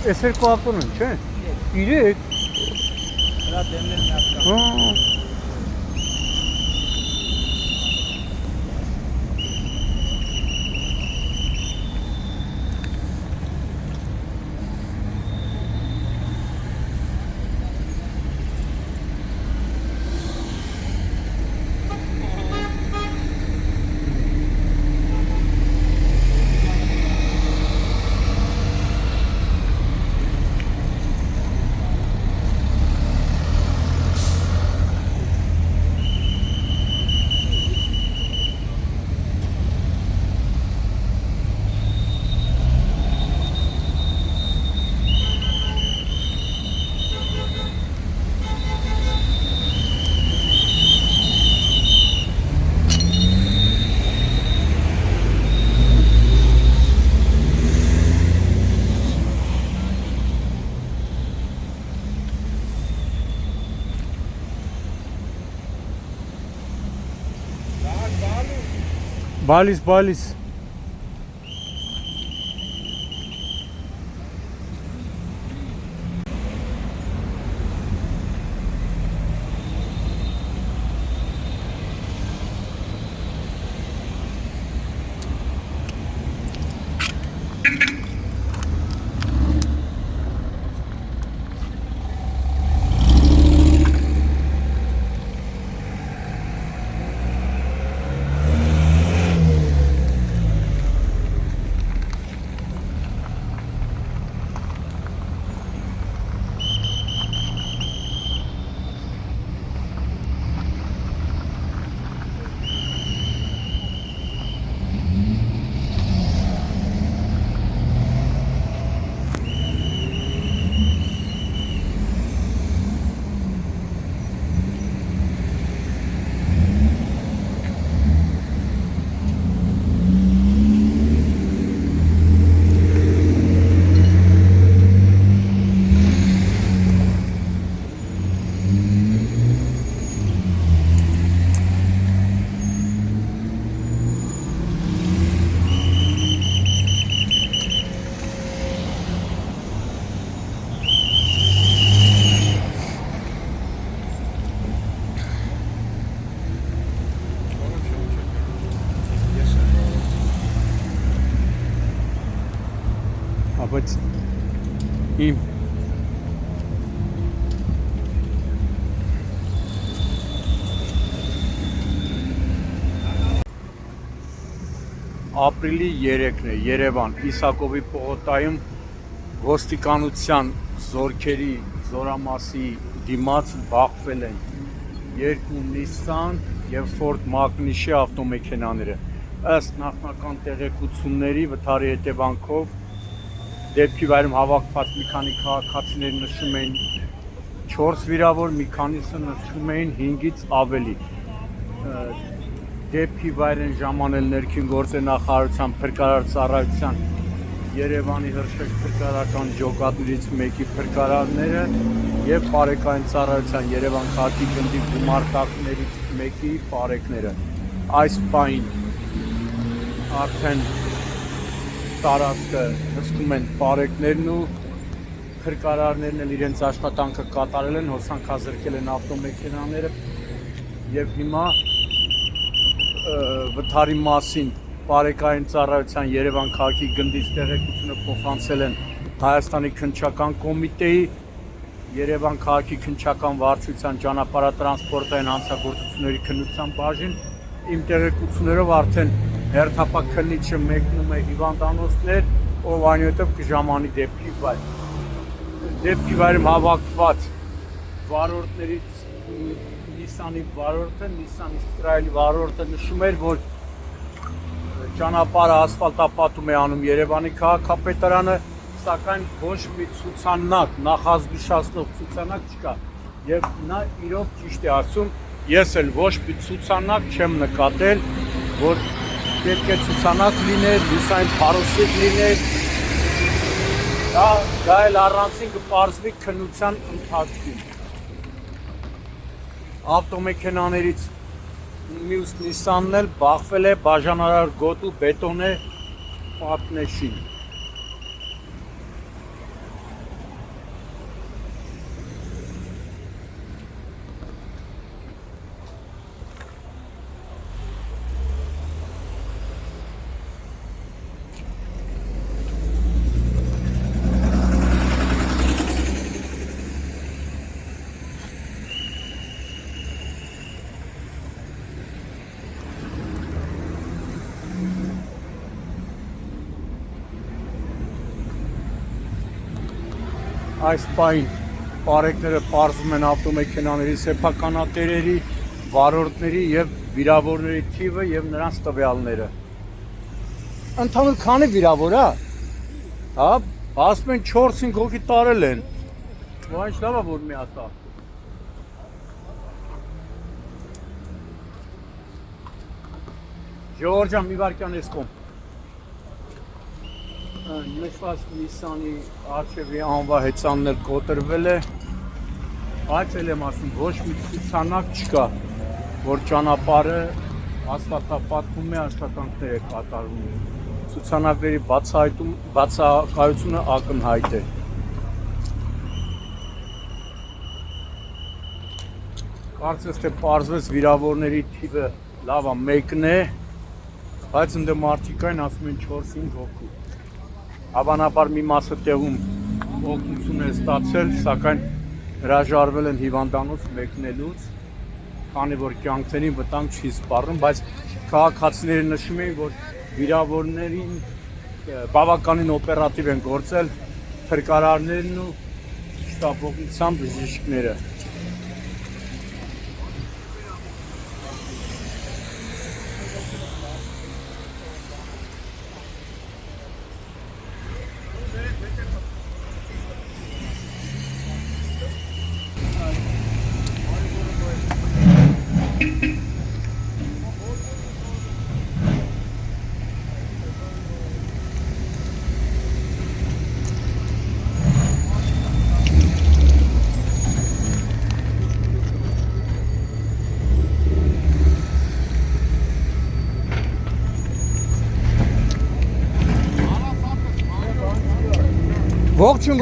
Էս երկու ավտոն են, չէ՞։ 3 Դրա դեմներն է ասկան։ Հա Բալիս Բայց իմ ապրիլի 3-ն է Երևան Իսակովի պողոտայում ոստիկանության զորքերի զորամասի դիմաց բախվել են երկու Nissan եւ Ford Magnish-ի ավտոմեքենաները ըստ նախնական տեղեկությունների վթարի հետևանքով Դեպքի վայրում հավաքված մի քանի քաղաքացիներ նշում էին 4 վիրավոր, մի քանիսը նշում էին 5-ից ավելի։ Դեպքի վայր են ժամանել ներքին գործերի նախարարության փրկարար ծառայության Երևանի հրշեջ փրկարարական ջոկատներից մեկի փրկարարները եւ բարեկային ծառայության Երևան քաղաքի գնդի գումարտակներից մեկի բարեկները։ Այս պահին արդեն տարածքը հսկում են բարեկներն ու փրկարարներն էլ իրենց աշխատանքը կատարել են, հոսանքազրկել են ավտոմեքենաները եւ հիմա վթարի մասին բարեկային ծառայության Երևան քաղաքի գնդից տեղեկությունը փոխանցել են Հայաստանի քննչական կոմիտեի Երևան քաղաքի քննչական վարչության ճանապարհատրանսպորտային հանցագործությունների քննության բաժին իմ տեղեկություններով արդեն հերթապակ քննիչը մեկնում է հիվանդանոցներ, ով այնուհետև կժամանի դեպքի վայր։ Դեպքի վայրում հավաքված վարորդներից Nissan-ի վարորդը, Nissan Istra-ի վարորդը նշում էր, որ ճանապարհը ասֆալտապատում է անում Երևանի քաղաքապետարանը, սակայն ոչ մի ցուցանակ, նախազգուշացնող ցուցանակ չկա։ Եվ նա իրոք ճիշտ է ասում, ես էլ ոչ մի ցուցանակ չեմ նկատել, որ պետք է ցուցանակ լիներ, լուսային փարոսիկ լիներ, դա էլ առանցին կպարզվի քննության ընթացքում։ Ավտոմեքենաներից մյուս Nissan-ն էլ բախվել է բաժանարար գոտու բետոնե պատնեշին։ այս պայն բարեկները պարզում են ավտոմեքենաների սեփականատերերի, վարորդների եւ վիրավորների թիվը եւ նրանց տվյալները։ Ընդհանուր քանի վիրավոր է։ Հա, ասում են 4-5 հոգի տարել են։ Ոչ լավ է որ մի հատ է։ Ժողովուրդ ջան, մի վարքյան էս կողմ։ Նշված Նիսանի արջևի անվահեծաններ կոտրվել է, բայց էլ եմ ասում, ոչ մի ցուցանակ չկա, որ ճանապարհը ասֆալտապատվում է, աշխատանքներ է կատարվում։ Ցուցանակների բացակայությունը ակնհայտ է։ Կարծես թե պարզվեց վիրավորների թիվը լավ է, մեկն է, բայց ընդ մարդիկ այն ասում են 4-5 հոգու։ Հավանաբար մի մասը տեղում օգնություն է ստացել, սակայն հրաժարվել են հիվանդանոց մեկնելուց, քանի որ կյանքներին վտանգ չի սպառնում, բայց քաղաքացիները նշում էին, որ վիրավորներին բավականին օպերատիվ են գործել փրկարարներն ու շտապօգնության բժիշկները։ Ողջույն։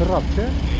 Trap, չէ՞։